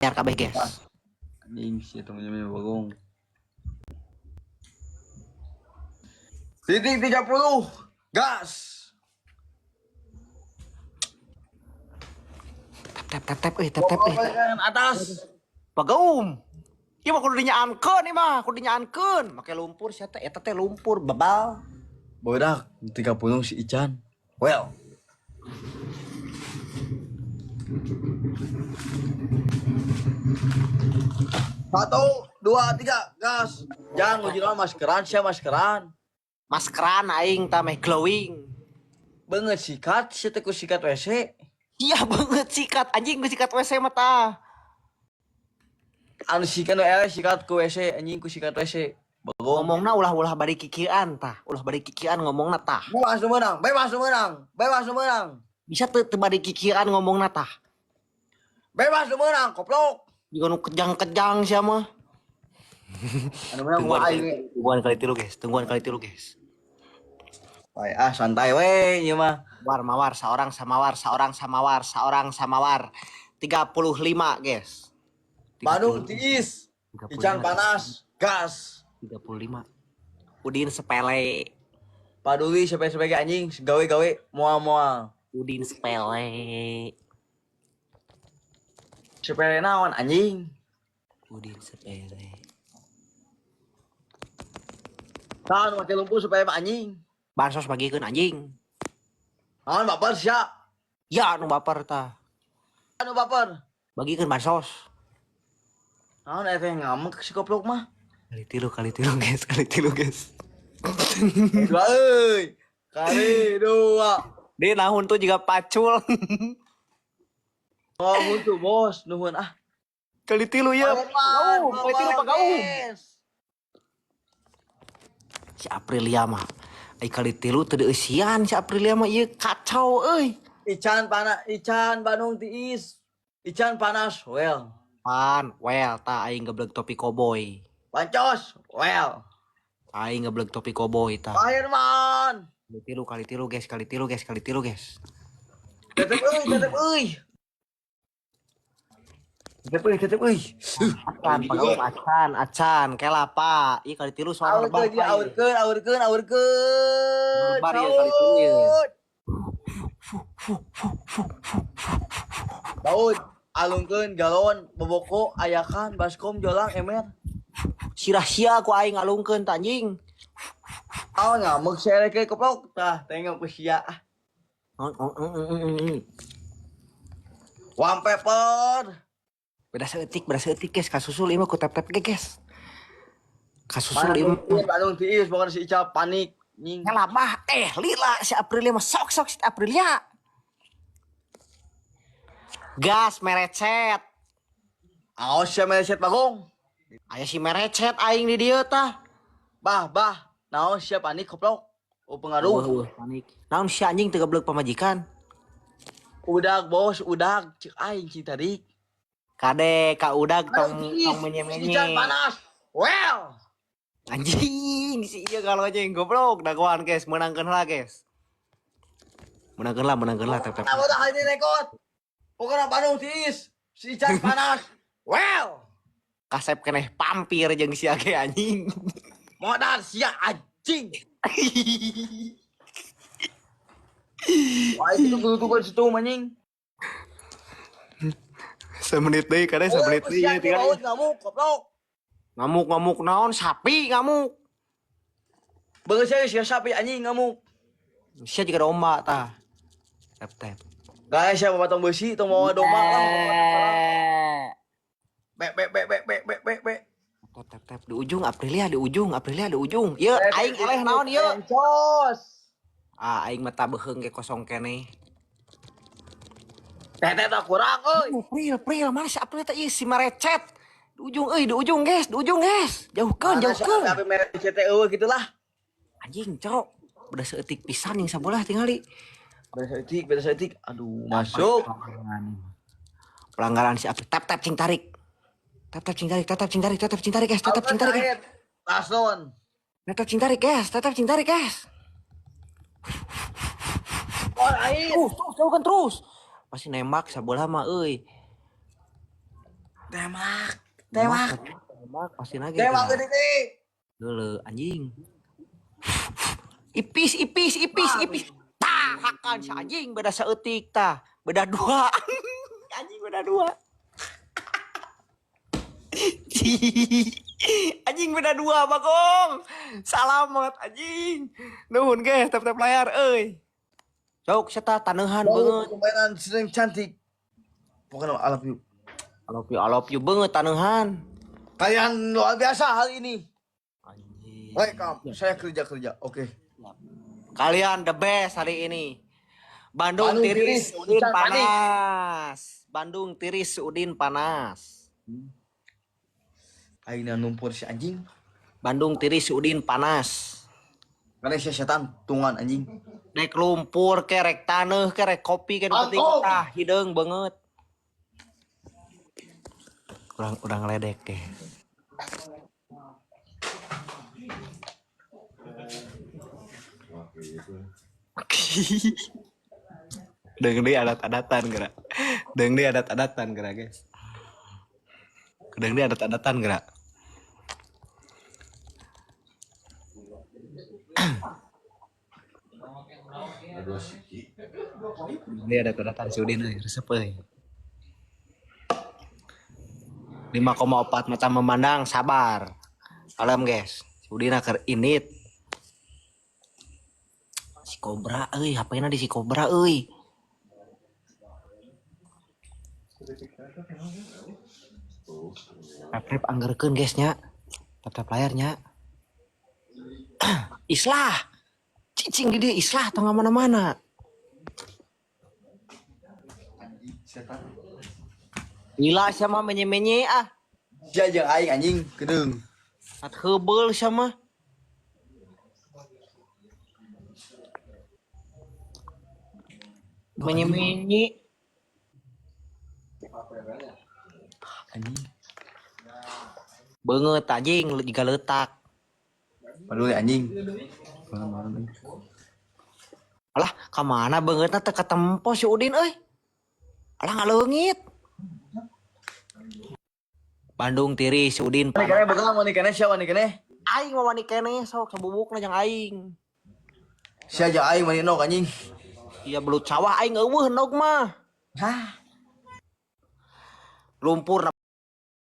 Biar kabeh guys. Anjing sih temennya bagong. Titik 30. Gas. Tap Atas. Pagaum. Ieu mah kudu dinyaankeun ieu mah, kudu dinyaankeun. Make lumpur sia teh eta teh lumpur bebal. Bodak 30 si Ican. Well. Satu, dua, tiga, gas. Jangan ngujina maskeran, sia maskeran. Maskeran aing tah meh glowing. Banget sikat, sia teh ku sikat WC. Iya banget sikat anjing ku sikat WC mah tah. Anu sikat we sikat ku WC, anjing ku sikat WC. Bagong. Ngomongna ulah bari kikian tah, ulah bari kikian ngomongna tah. Bebas nu menang, bebas nu menang, bebas nu menang. Bisa teu bari kikian ngomongna tah. Bebas nu menang, koplok. Juga nu kejang-kejang sia mah. Anu menang gua aing. Tungguan kali tilu guys. Wah, santai we ieu mah. Mawar seorang samawar 35 guys. Bandung tiis. 35. Ican panas, gas. 35. Udin sepele. Paduli sebagai anjing, gawe-gawe moal-moal. Udin sepele. Sepele naon anjing? Udin sepele. Tahan make lumpur supaya anjing. Bansos bagikeun anjing. Naon baper sia? Ya anu baper tah. Anu baper. Bagikeun bansos. Naon eta yang ngamek si goblok mah? Kali tilu guys. Dua euy. Kali dua. Dia nahun tuh juga pacul. Oh, mutu bos, nuhun ah. Kali tilu ya. Kali tilu pagaum. Si Aprilia mah. Ai kali tilu teu eusian si Aprilia mah ieu kacau euy. Ican panas, Ican Bandung tiis. Ican panas, well. Well, tah aing gebleg topi koboi. Pancos, well. Aing gebleg topi koboi tah. Firman. Kali tilu guys. Tetep euy. Tetep euy. Acan pagaum acan kelapa. Ieu kali tilu soal Aurkeun. Barbar ya kali tilu ya. Daud, alungkeun galon, boboko, ayakan, baskom, jolang, emer. Sirah sia ku aing ngalungkeun tah anjing. Aw ngamuk sere ke keplok tah tengok ku sia. One paper. Beda seetik guys, kasusul ieu mah ku tap-tap ge guys. Kasusul ieu mah. Bandung tiis bukan si Ica panik. Nying. Nyalah mah lila si Aprilia mah sok si Aprilia. Gas merecet. Aos sia meleset bagong. Aya si merecet aing di dieu tah. Bah. Naon sia panik keplok. Oh pengaruh. Panik. Naon si anjing teu gebleug pamajikan. Udag bos, udag cek aing ci tadi. Kade ka udag tong Ican menye-menye. panas. Well. Anjing si ieu kalau aja yang goblok dagoan guys, menangkeun lah guys. Menangkeun lah tep. Nah, udah hari ini rekod. Pokoknya Bandung tiis. Si Ican panas. Well. Kasep keneh pampir jeung si age anjing. Modal sia anjing. Wah itu kudu situ anjing. Semenit deui kade semenit deui ieu tinggal. Ngamuk goblok. Ngamuk naon sapi ngamuk. Beungeus sia sapi anjing ngamuk. Sia juga domba tah. Tep. Guys, sia potong besi tong bawa domba lah. Be. Tep di ujung Aprilia di ujung. Ieu aing eleh naon ieu? Cos. Aing mah tabeheung ge kosong keneh. Tete tak kurang euy. April mana si April teh ieu si merecet. Di ujung guys. Jauhkeun. Tapi merek CT eueuh gitulah. Anjing, cok. Udah seetik pisan yang sabolah tingali. Beda setik. Aduh, masuk. Pelanggaran si April. Tap cing tarik. Tetap cing tarik guys. Lason. Tetap cing tarik guys. Oh, air. Terus. Pasti nembak sabolah mah euy. Tembak. Tembak. Tembak pasti lagi. Tembak ke titik. Dulu anjing. Ipis. Tah, hakan si anjing beda saeutik tah. Beda 2. Anjing beda 2. Anjing beda 2 Bagong. Salamet anjing. Nuhun ge tep layar euy. Cok seta tanehan Banget banget. permainan sering cantik. Pokoknya I love you. I love you banget tanehan. Kalian luar biasa hari ini. Anjing. Welcome. Saya kerja. Oke. Kalian the best hari ini. Bandung tiris, Udin Udin panas. Bandung tiris, Udin panas. Aina numpur si anjing. Bandung tiris, Udin panas. Karena si setan tungan anjing. Dek lumpur kerek taneuh kerek kopi kan penting tah hideung banget. Udah ngeledek deh. Deung deui adat-adatan geura. Deung deui adat-adatan geura guys. Deung deui adat-adatan geura. Dia adat-adatan si Udin euy resep euy. 5,4 mata memandang sabar. Kalem guys. Si Udin keur init. Si Kobra euy, HP-na di si Kobra euy. Tap anggerkeun guys nya. Tap layarnya. Islah. Cicing di dia islah tong mana-mana. Gila sama menye-menye ah. Sia jeung aing anjing kedeung. At heubel sama. Menye-menye. Anjing. Beungeut anjing juga leutak. Padahal anjing. Alah, ka mana beungeutna teu katempo si Udin euy. Alah ngaleungit. Bandung tiris si Udin. Wani keneh betul wani keneh sia wani keneh. Aing mah wani keneh sok sabubukna jeung aing. Sia jeung aing wani nok anjing. Iya belut sawah aing eueuh endog mah. Hah. Lumpur